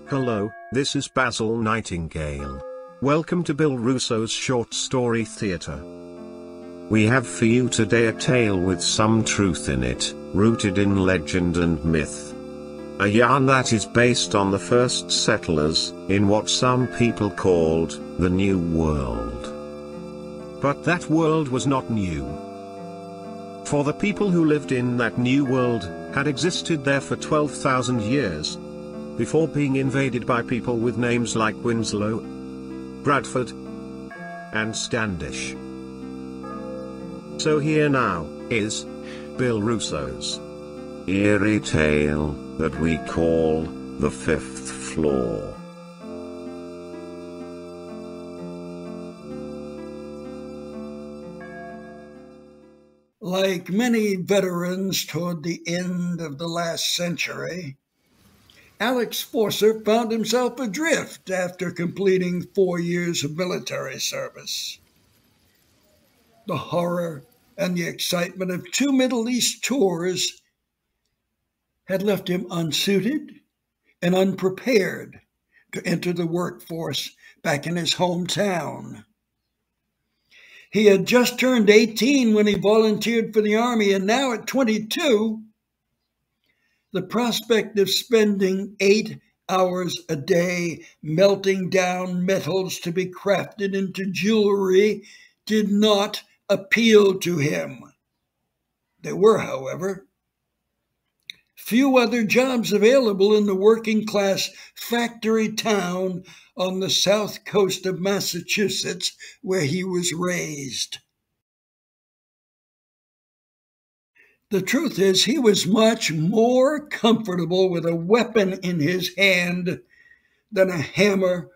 Hello, this is Basil Nightingale. Welcome to Bill Russo's Short Story Theatre. We have for you today a tale with some truth in it, rooted in legend and myth. A yarn that is based on the first settlers, in what some people called, the New World. But that world was not new. For the people who lived in that New World, had existed there for 12,000 years, before being invaded by people with names like Winslow, Bradford, and Standish. So here now is Bill Russo's eerie tale that we call The Fifth Floor. Like many veterans toward the end of the last century, Alex Forcer found himself adrift after completing 4 years of military service. The horror and the excitement of 2 Middle East tours had left him unsuited and unprepared to enter the workforce back in his hometown. He had just turned 18 when he volunteered for the Army, and now at 22, the prospect of spending 8 hours a day melting down metals to be crafted into jewelry did not appeal to him. There were, however, few other jobs available in the working-class factory town on the south coast of Massachusetts where he was raised. The truth is, he was much more comfortable with a weapon in his hand than a hammer,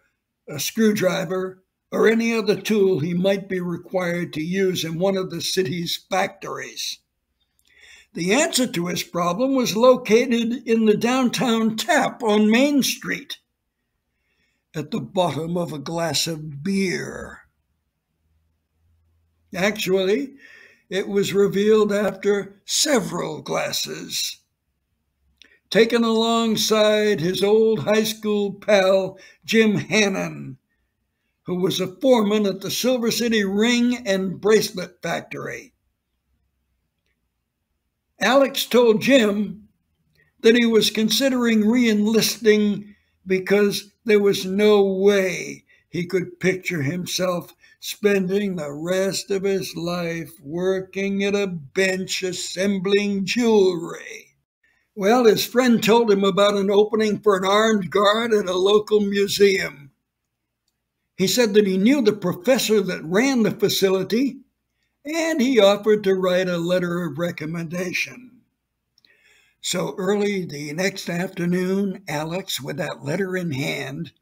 a screwdriver, or any other tool he might be required to use in one of the city's factories. The answer to his problem was located in the downtown tap on Main Street, at the bottom of a glass of beer. Actually, it was revealed after several glasses. Taken alongside his old high school pal, Jim Hannon, who was a foreman at the Silver City Ring and Bracelet Factory. Alex told Jim that he was considering re-enlisting because there was no way he could picture himself spending the rest of his life working at a bench assembling jewelry. Well, his friend told him about an opening for an armed guard at a local museum. He said that he knew the professor that ran the facility, and he offered to write a letter of recommendation. So early the next afternoon, Alex, with that letter in hand,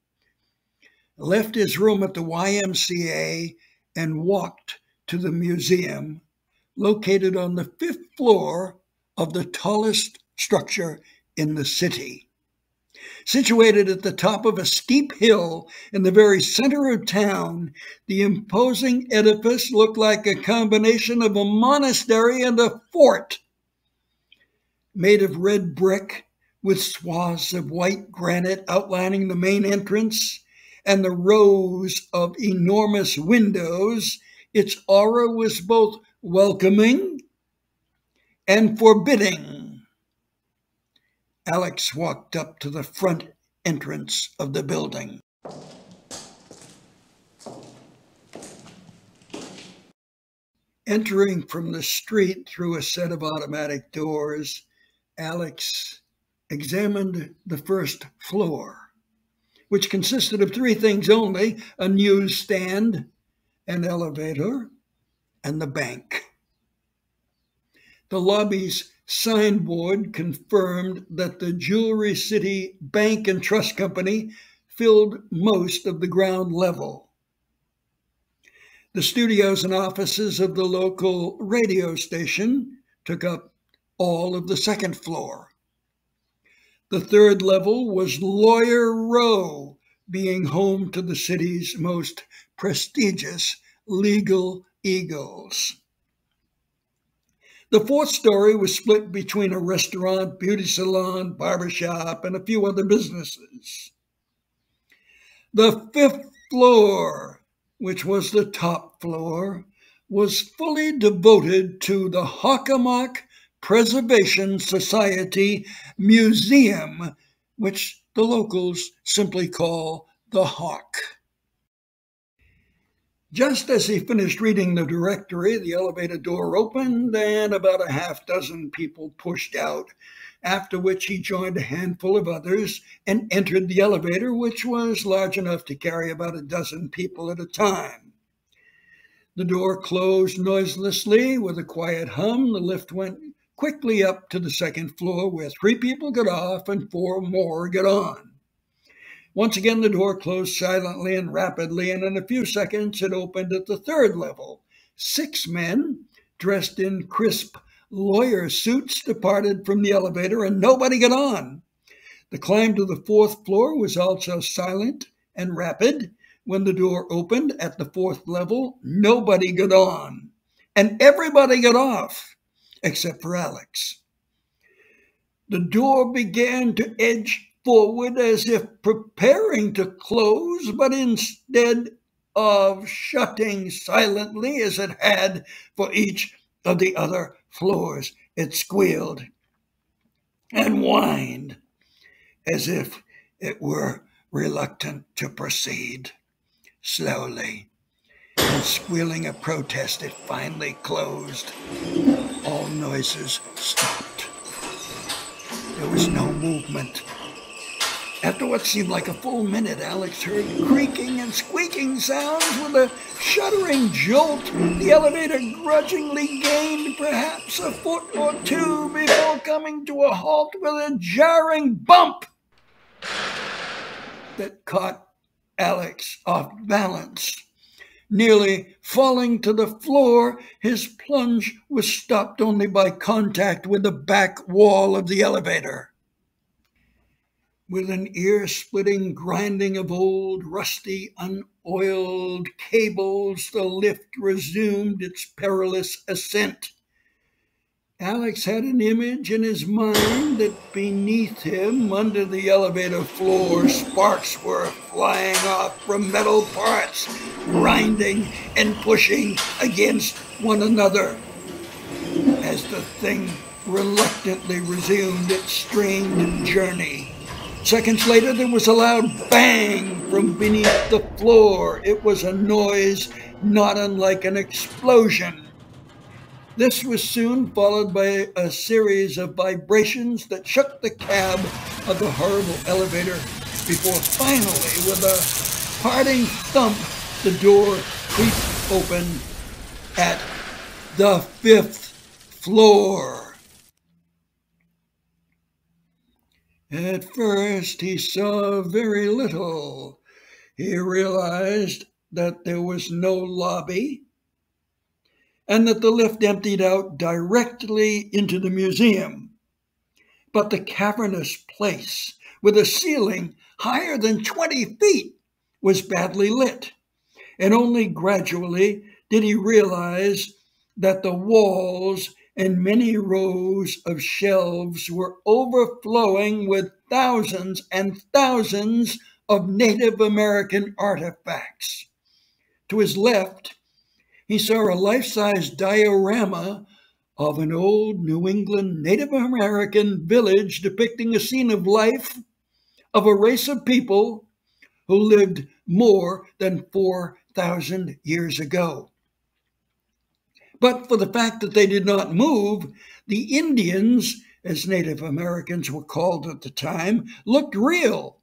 left his room at the YMCA and walked to the museum, located on the 5th floor of the tallest structure in the city. Situated at the top of a steep hill in the very center of town, the imposing edifice looked like a combination of a monastery and a fort. Made of red brick, with swaths of white granite outlining the main entrance, and the rows of enormous windows, its aura was both welcoming and forbidding. Alex walked up to the front entrance of the building. Entering from the street through a set of automatic doors, Alex examined the first floor, which consisted of 3 things only: a newsstand, an elevator, and the bank. The lobby's signboard confirmed that the Jewelry City Bank and Trust Company filled most of the ground level. The studios and offices of the local radio station took up all of the 2nd floor. The 3rd level was Lawyer Row, being home to the city's most prestigious legal eagles. The 4th story was split between a restaurant, beauty salon, barbershop, and a few other businesses. The fifth floor, which was the top floor, was fully devoted to the Hockomock Preservation Society Museum, which the locals simply call the Hawk. Just as he finished reading the directory, the elevator door opened and about a half dozen people pushed out, after which he joined a handful of others and entered the elevator, which was large enough to carry about a dozen people at a time. The door closed noiselessly with a quiet hum. The lift went quickly up to the second floor, where 3 people got off and 4 more got on. Once again, the door closed silently and rapidly, and in a few seconds it opened at the 3rd level. 6 men, dressed in crisp lawyer suits, departed from the elevator, and nobody got on. The climb to the 4th floor was also silent and rapid. When the door opened at the 4th level, nobody got on, and everybody got off, except for Alex. The door began to edge forward as if preparing to close, but instead of shutting silently as it had for each of the other floors, it squealed and whined as if it were reluctant to proceed. Slowly, and squealing a protest, it finally closed. All noises stopped. There was no movement. After what seemed like a full minute, Alex heard creaking and squeaking sounds. With a shuddering jolt, the elevator grudgingly gained perhaps a foot or 2 before coming to a halt with a jarring bump that caught Alex off balance. Nearly falling to the floor, his plunge was stopped only by contact with the back wall of the elevator. With an ear-splitting grinding of old, rusty, unoiled cables, the lift resumed its perilous ascent. Alex had an image in his mind that beneath him, under the elevator floor, sparks were flying off from metal parts, grinding and pushing against one another. As the thing reluctantly resumed its strained journey, seconds later, there was a loud bang from beneath the floor. It was a noise not unlike an explosion. This was soon followed by a series of vibrations that shook the cab of the horrible elevator before finally, with a parting thump, the door creaked open at the 5th floor. At first, he saw very little. He realized that there was no lobby and that the lift emptied out directly into the museum. But the cavernous place, with a ceiling higher than 20 feet, was badly lit, and only gradually did he realize that the walls and many rows of shelves were overflowing with thousands and thousands of Native American artifacts. To his left, he saw a life-size diorama of an old New England Native American village depicting a scene of life of a race of people who lived more than 4,000 years ago. But for the fact that they did not move, the Indians, as Native Americans were called at the time, looked real.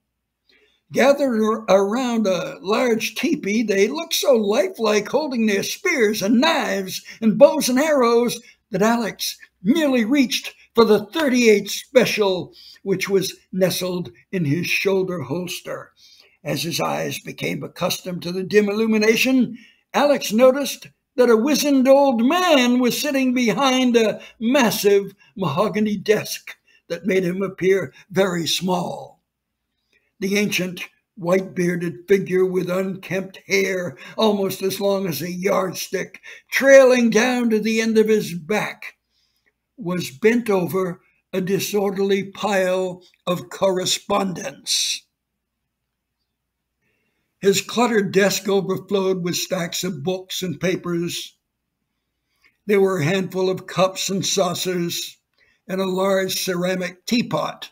Gathered around a large teepee, they looked so lifelike, holding their spears and knives and bows and arrows, that Alex nearly reached for the .38 Special, which was nestled in his shoulder holster. As his eyes became accustomed to the dim illumination, Alex noticed that a wizened old man was sitting behind a massive mahogany desk that made him appear very small. The ancient, white-bearded figure with unkempt hair, almost as long as a yardstick, trailing down to the end of his back, was bent over a disorderly pile of correspondence. His cluttered desk overflowed with stacks of books and papers. There were a handful of cups and saucers and a large ceramic teapot.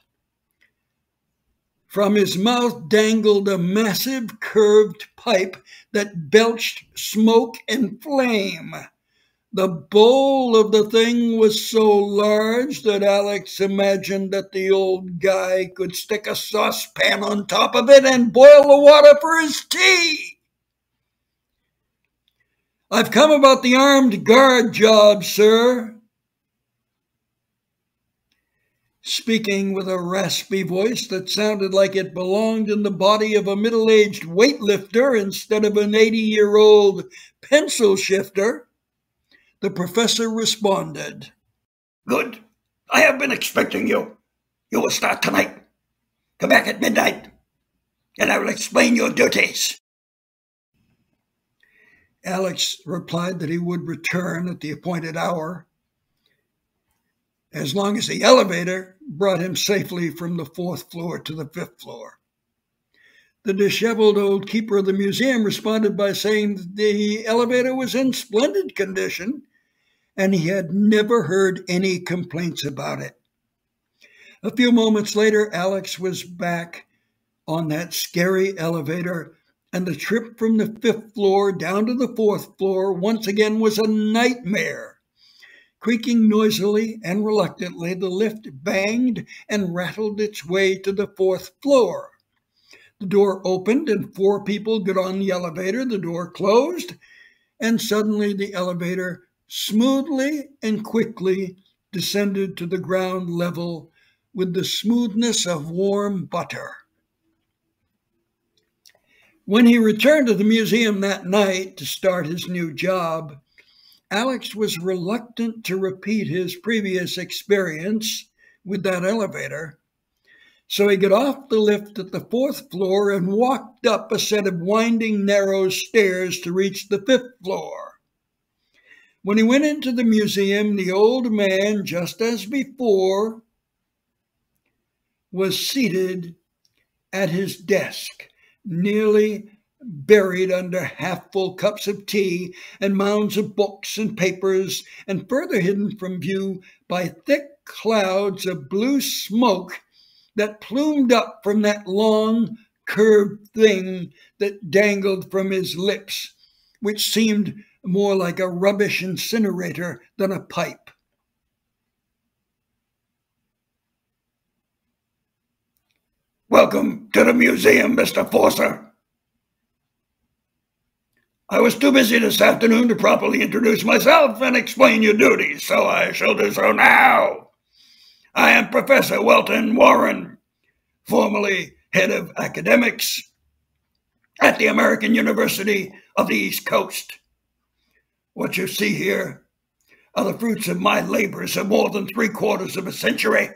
From his mouth dangled a massive curved pipe that belched smoke and flame. The bowl of the thing was so large that Alex imagined that the old guy could stick a saucepan on top of it and boil the water for his tea. "I've come about the armed guard job, sir." Speaking with a raspy voice that sounded like it belonged in the body of a middle-aged weightlifter instead of an 80-year-old pencil shifter, the professor responded. "Good. I have been expecting you. You will start tonight. Come back at midnight, and I will explain your duties." Alex replied that he would return at the appointed hour, as long as the elevator brought him safely from the 4th floor to the 5th floor. The disheveled old keeper of the museum responded by saying that the elevator was in splendid condition, and he had never heard any complaints about it. A few moments later, Alex was back on that scary elevator, and the trip from the 5th floor down to the 4th floor once again was a nightmare. Creaking noisily and reluctantly, the lift banged and rattled its way to the 4th floor. The door opened and 4 people got on the elevator. The door closed, and suddenly the elevator smoothly and quickly descended to the ground level with the smoothness of warm butter. When he returned to the museum that night to start his new job, Alex was reluctant to repeat his previous experience with that elevator, so he got off the lift at the 4th floor and walked up a set of winding, narrow stairs to reach the 5th floor. When he went into the museum, the old man, just as before, was seated at his desk, nearly buried under half-full cups of tea and mounds of books and papers, and further hidden from view by thick clouds of blue smoke that plumed up from that long, curved thing that dangled from his lips, which seemed more like a rubbish incinerator than a pipe. "Welcome to the museum, Mr. Forcer. I was too busy this afternoon to properly introduce myself and explain your duties, so I shall do so now. I am Professor Welton Warren, formerly head of academics at the American University of the East Coast. What you see here are the fruits of my labors of more than 3/4 of a century,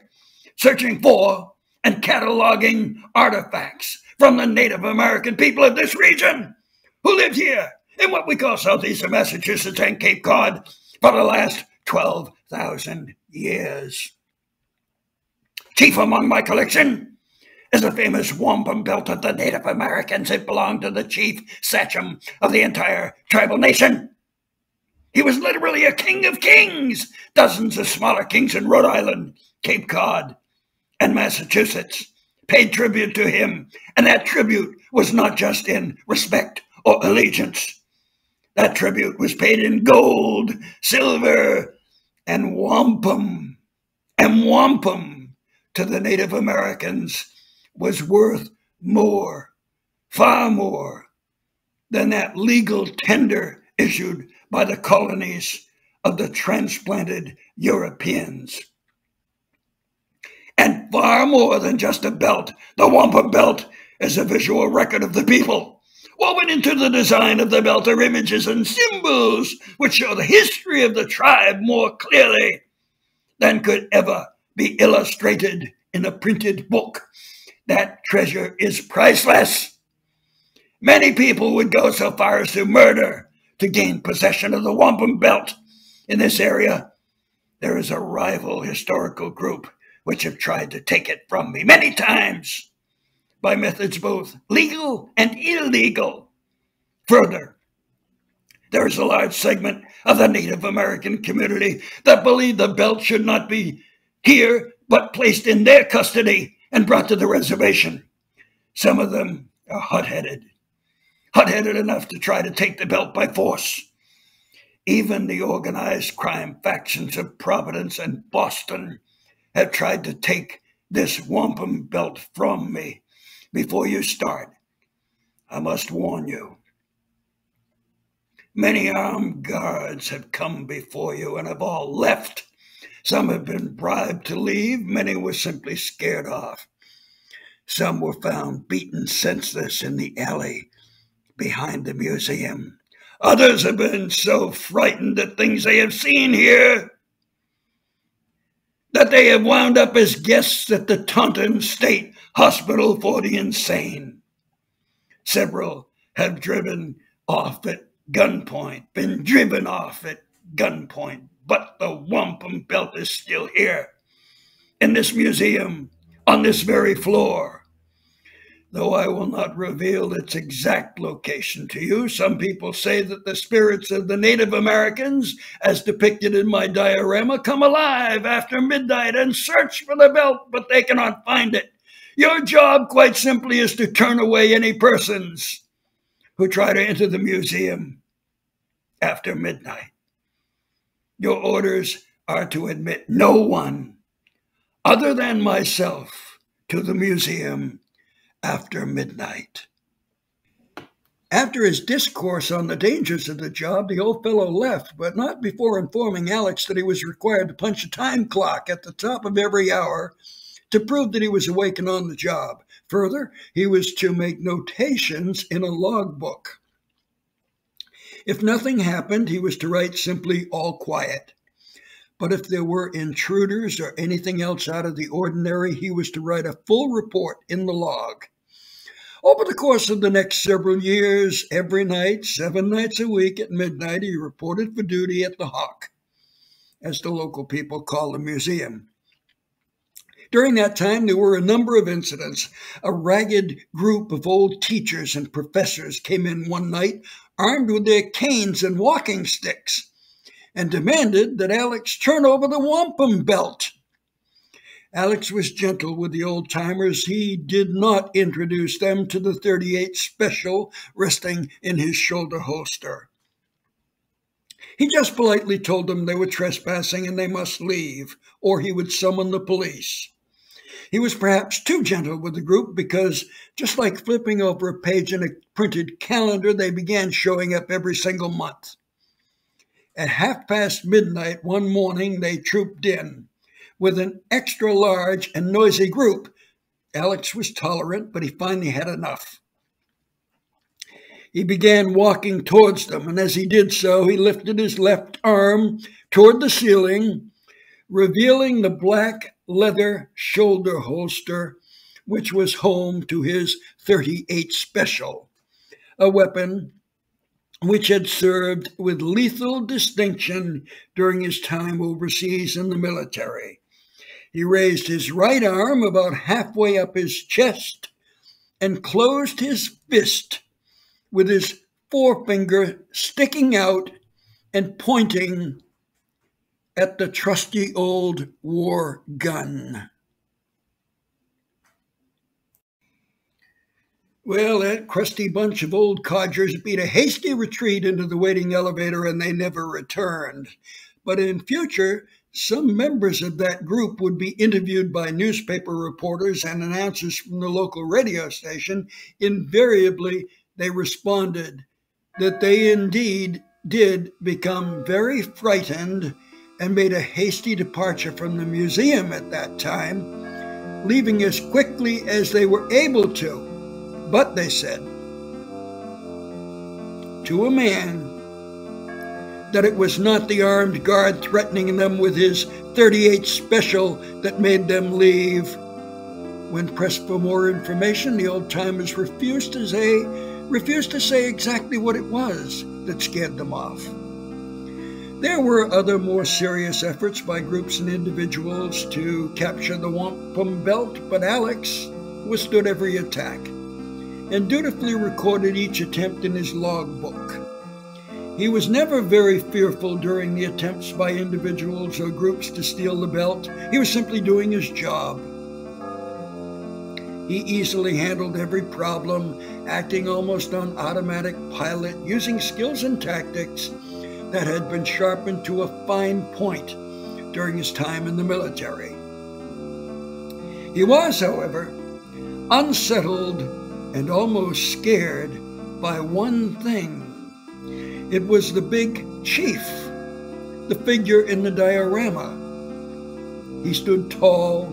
searching for and cataloging artifacts from the Native American people of this region who lived here in what we call southeastern Massachusetts and Cape Cod for the last 12,000 years. Chief among my collection is the famous wampum belt of the Native Americans. It belonged to the chief sachem of the entire tribal nation. He was literally a king of kings. Dozens of smaller kings in Rhode Island, Cape Cod, and Massachusetts paid tribute to him, and that tribute was not just in respect or allegiance. That tribute was paid in gold, silver, and wampum. And wampum to the Native Americans was worth more, far more, than that legal tender issued by the colonies of the transplanted Europeans. And far more than just a belt, the wampum belt is a visual record of the people. Woven into the design of the belt are images and symbols which show the history of the tribe more clearly than could ever be illustrated in a printed book. That treasure is priceless. Many people would go so far as to murder to gain possession of the wampum belt. In this area, there is a rival historical group which have tried to take it from me many times. by methods both legal and illegal. Further, there is a large segment of the Native American community that believe the belt should not be here, but placed in their custody and brought to the reservation. Some of them are hot-headed enough to try to take the belt by force. Even the organized crime factions of Providence and Boston have tried to take this wampum belt from me. Before you start, I must warn you. Many armed guards have come before you and have all left. Some have been bribed to leave. Many were simply scared off. Some were found beaten senseless in the alley behind the museum. Others have been so frightened at things they have seen here that they have wound up as guests at the Taunton State Hospital for the Insane. Several have been driven off at gunpoint, but the wampum belt is still here, in this museum, on this very floor. Though I will not reveal its exact location to you, some people say that the spirits of the Native Americans, as depicted in my diorama, come alive after midnight and search for the belt, but they cannot find it. Your job, quite simply, is to turn away any persons who try to enter the museum after midnight. Your orders are to admit no one other than myself to the museum after midnight. After his discourse on the dangers of the job, the old fellow left, but not before informing Alex that he was required to punch a time clock at the top of every hour to prove that he was awake and on the job. Further, he was to make notations in a logbook. If nothing happened, he was to write simply "all quiet." But if there were intruders or anything else out of the ordinary, he was to write a full report in the log. Over the course of the next several years, every night, 7 nights a week at midnight, he reported for duty at the Hawk, as the local people call the museum. During that time, there were a number of incidents. A ragged group of old teachers and professors came in one night, armed with their canes and walking sticks, and demanded that Alex turn over the wampum belt. Alex was gentle with the old-timers. He did not introduce them to the .38 special resting in his shoulder holster. He just politely told them they were trespassing and they must leave, or he would summon the police. He was perhaps too gentle with the group because, just like flipping over a page in a printed calendar, they began showing up every single month. At midnight one morning, they trooped in with an extra-large and noisy group. Alex was tolerant, but he finally had enough. He began walking towards them, and as he did so, he lifted his left arm toward the ceiling, revealing the black leather shoulder holster, which was home to his .38 special, a weapon which had served with lethal distinction during his time overseas in the military. He raised his right arm about halfway up his chest and closed his fist with his forefinger sticking out and pointing at the trusty old war gun. Well, that crusty bunch of old codgers beat a hasty retreat into the waiting elevator, and they never returned. But in future, some members of that group would be interviewed by newspaper reporters and announcers from the local radio station. Invariably, they responded that they indeed did become very frightened and made a hasty departure from the museum at that time, leaving as quickly as they were able to. But, they said, to a man, that it was not the armed guard threatening them with his .38 special that made them leave. When pressed for more information, the old-timers refused to say exactly what it was that scared them off. There were other more serious efforts by groups and individuals to capture the wampum belt, but Alex withstood every attack and dutifully recorded each attempt in his logbook. He was never very fearful during the attempts by individuals or groups to steal the belt. He was simply doing his job. He easily handled every problem, acting almost on automatic pilot, using skills and tactics that had been sharpened to a fine point during his time in the military. He was, however, unsettled and almost scared by one thing. It was the big chief, the figure in the diorama. He stood tall,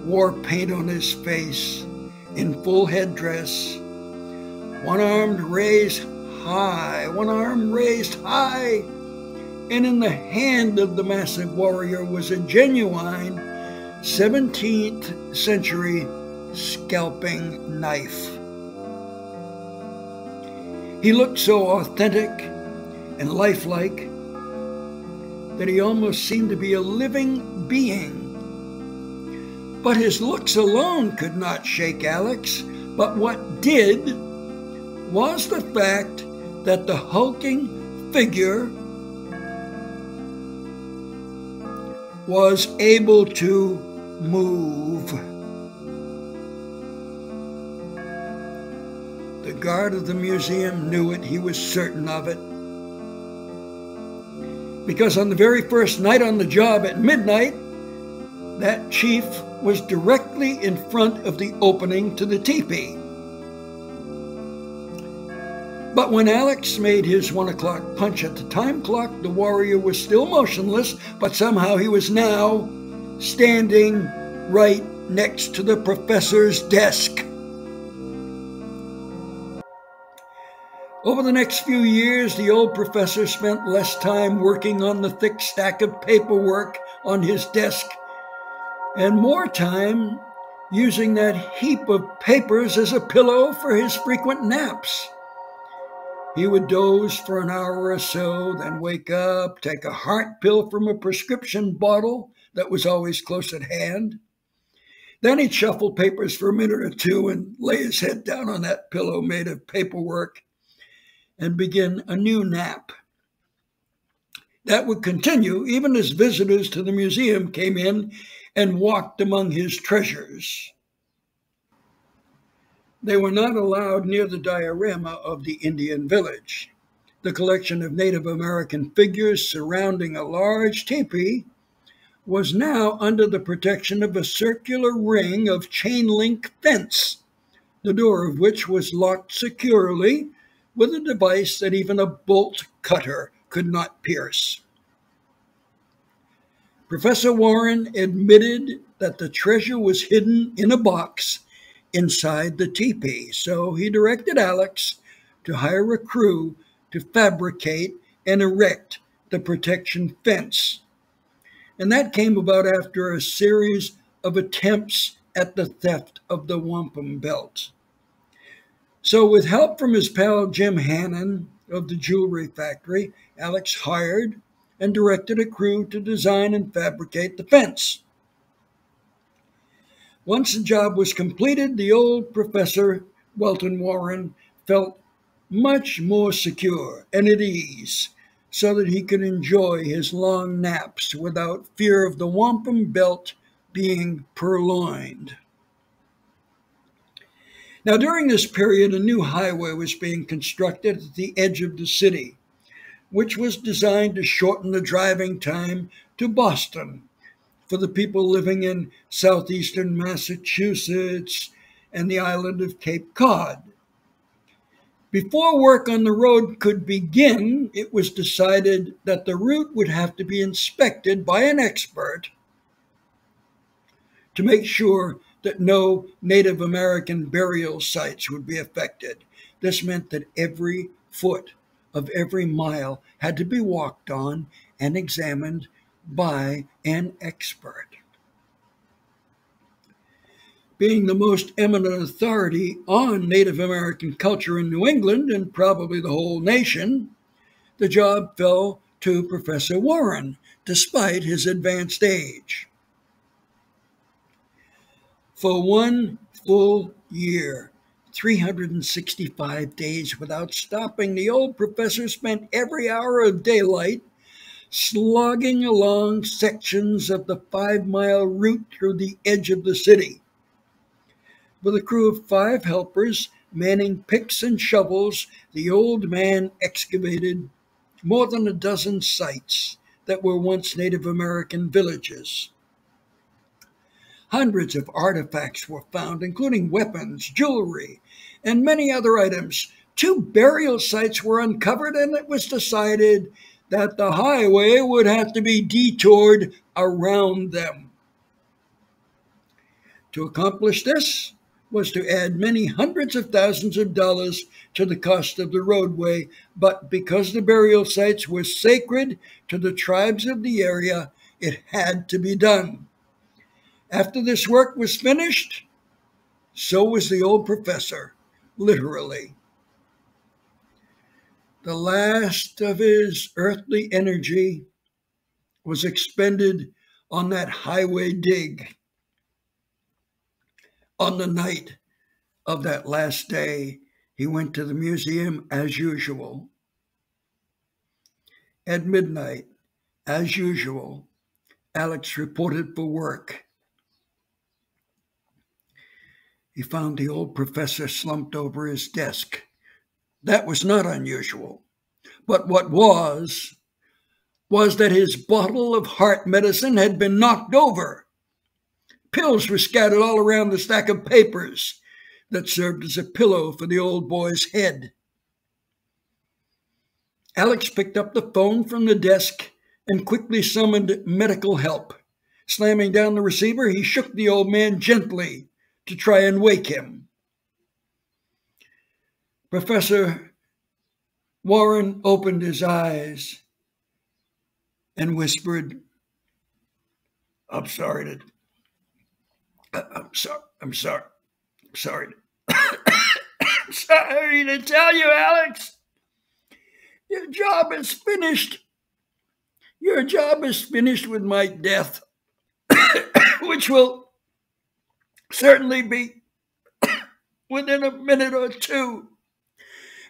wore paint on his face, in full headdress, one arm raised high, and in the hand of the massive warrior was a genuine 17th century scalping knife. He looked so authentic and lifelike that he almost seemed to be a living being. But his looks alone could not shake Alex, but what did was the fact that the hulking figure was able to move. The guard of the museum knew it. He was certain of it. Because on the very first night on the job at midnight, that chief was directly in front of the opening to the teepee. But when Alex made his 1 o'clock punch at the time clock, the warrior was still motionless, but somehow he was now standing right next to the professor's desk. Over the next few years, the old professor spent less time working on the thick stack of paperwork on his desk and more time using that heap of papers as a pillow for his frequent naps. He would doze for an hour or so, then wake up, take a heart pill from a prescription bottle that was always close at hand. Then he'd shuffle papers for a minute or two and lay his head down on that pillow made of paperwork and begin a new nap. That would continue even as visitors to the museum came in and walked among his treasures. They were not allowed near the diorama of the Indian village. The collection of Native American figures surrounding a large teepee was now under the protection of a circular ring of chain link fence, the door of which was locked securely with a device that even a bolt cutter could not pierce. Professor Warren admitted that the treasure was hidden in a box inside the teepee, so he directed Alex to hire a crew to fabricate and erect the protection fence. And that came about after a series of attempts at the theft of the wampum belt. So with help from his pal Jim Hannon of the jewelry factory, Alex hired and directed a crew to design and fabricate the fence. Once the job was completed, the old Professor Welton Warren felt much more secure and at ease so that he could enjoy his long naps without fear of the wampum belt being purloined. Now, during this period, a new highway was being constructed at the edge of the city, which was designed to shorten the driving time to Boston for the people living in southeastern Massachusetts and the island of Cape Cod. Before work on the road could begin, it was decided that the route would have to be inspected by an expert to make sure that no Native American burial sites would be affected. This meant that every foot of every mile had to be walked on and examined by an expert. Being the most eminent authority on Native American culture in New England and probably the whole nation, the job fell to Professor Warren, despite his advanced age. For one full year, 365 days without stopping, the old professor spent every hour of daylight slogging along sections of the 5-mile route through the edge of the city. With a crew of 5 helpers manning picks and shovels, the old man excavated more than a dozen sites that were once Native American villages. Hundreds of artifacts were found, including weapons, jewelry, and many other items. 2 burial sites were uncovered, and it was decided that the highway would have to be detoured around them. To accomplish this was to add many hundreds of thousands of dollars to the cost of the roadway, but because the burial sites were sacred to the tribes of the area, it had to be done. After this work was finished, so was the old professor, literally. The last of his earthly energy was expended on that highway dig. On the night of that last day, he went to the museum as usual. At midnight, as usual, Alex reported for work. He found the old professor slumped over his desk. That was not unusual. But what was that his bottle of heart medicine had been knocked over. Pills were scattered all around the stack of papers that served as a pillow for the old boy's head. Alex picked up the phone from the desk and quickly summoned medical help. Slamming down the receiver, he shook the old man gently to try and wake him. Professor Warren opened his eyes and whispered, I'm sorry to tell you, Alex, your job is finished. Your job is finished with my death, which will certainly be within a minute or two.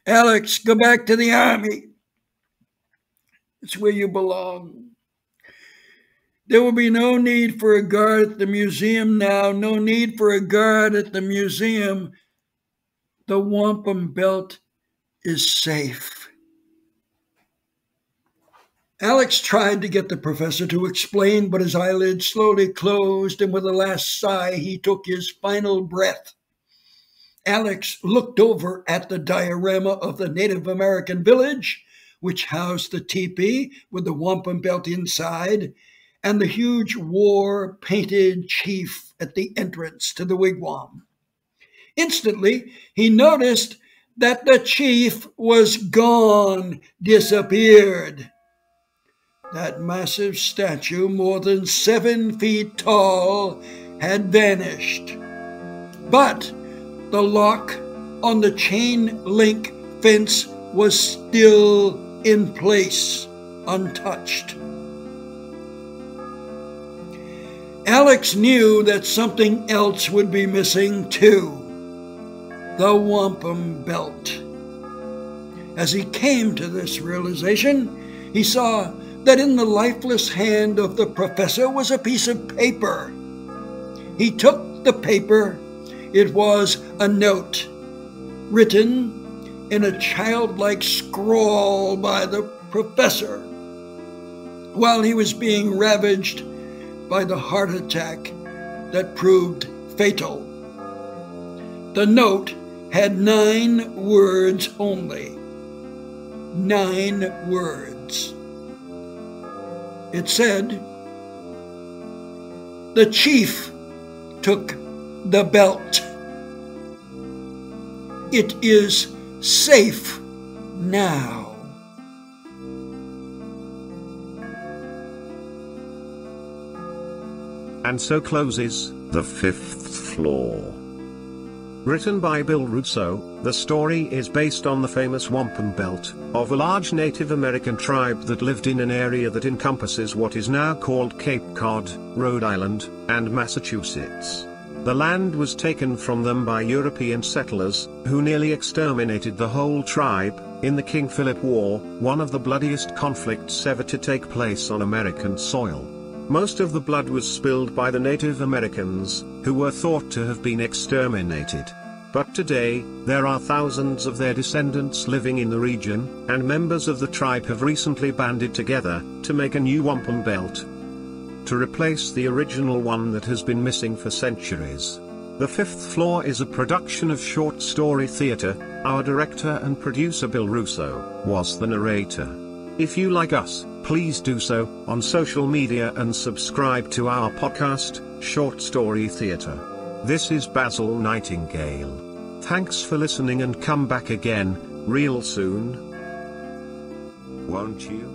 Alex, go back to the Army. It's where you belong. There will be no need for a guard at the museum now. No need for a guard at the museum. The wampum belt is safe. Alex tried to get the professor to explain, but his eyelids slowly closed, and with a last sigh, he took his final breath. Alex looked over at the diorama of the Native American village, which housed the teepee with the wampum belt inside, and the huge war-painted chief at the entrance to the wigwam. Instantly, he noticed that the chief was gone, disappeared. That massive statue, more than 7 feet tall, had vanished. But the lock on the chain link fence was still in place, untouched. Alex knew that something else would be missing too, the wampum belt. As he came to this realization, he saw that in the lifeless hand of the professor was a piece of paper. He took the paper. It was a note written in a childlike scrawl by the professor while he was being ravaged by the heart attack that proved fatal. The note had 9 words only. 9 words. It said, "The chief took the belt. It is safe now." And so closes The Fifth Floor. Written by Bill Russo, the story is based on the famous wampum belt of a large Native American tribe that lived in an area that encompasses what is now called Cape Cod, Rhode Island, and Massachusetts. The land was taken from them by European settlers, who nearly exterminated the whole tribe, in the King Philip War, one of the bloodiest conflicts ever to take place on American soil. Most of the blood was spilled by the Native Americans, who were thought to have been exterminated. But today, there are thousands of their descendants living in the region, and members of the tribe have recently banded together, to make a new wampum belt, to replace the original one that has been missing for centuries. The Fifth Floor is a production of Short Story Theatre. Our director and producer Bill Russo was the narrator. If you like us, please do so on social media and subscribe to our podcast, Short Story Theatre. This is Basil Nightingale. Thanks for listening and come back again, real soon. Won't you?